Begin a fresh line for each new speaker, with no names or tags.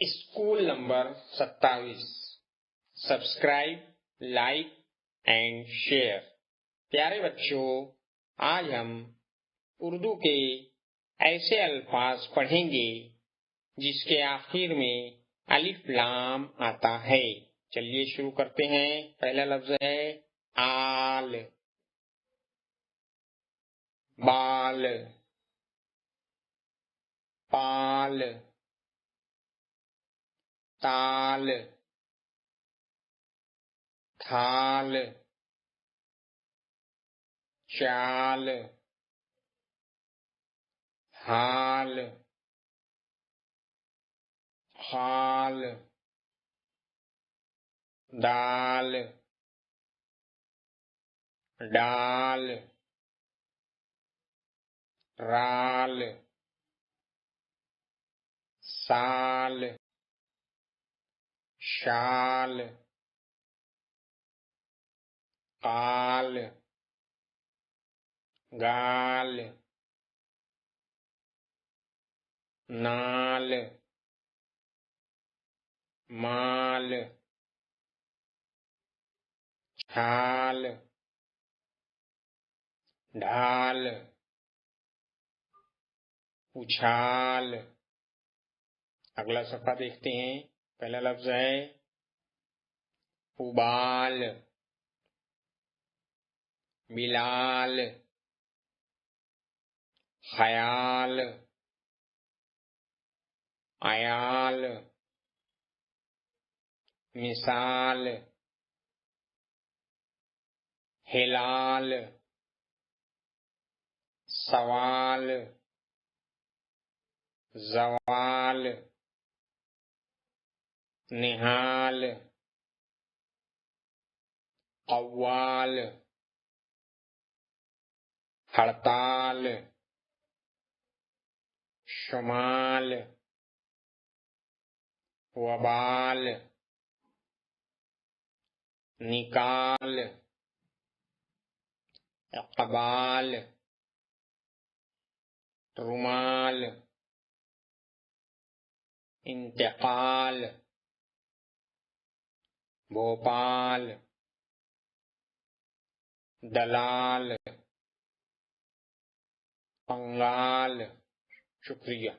School number 27 subscribe, like and share. پیارے بچوں، آج ہم اردو کے ایسے الفاظ پڑھیں گے جس کے آخر میں الف لام آتا ہے۔ چلیے شروع کرتے ہیں۔ پہلا لفظ ہے آل، بال، پال، تال، تھال، چال، حال، خال، دال، ڈال، رال، سال، شال، قال، گال، نال، مال، چھال، ڈھال، اچھال۔ اگلا صفحہ دیکھتے ہیں۔ پہلا لفظ ہے ابال، بلال، خیال، عیال، مثال، ہلال، سوال، زوال، نہال، قوال، ہڑتال، شمال، وبال، نکال، اقبال، رومال، انتقال، بھوپال، دلال، پنگال۔ شکریہ۔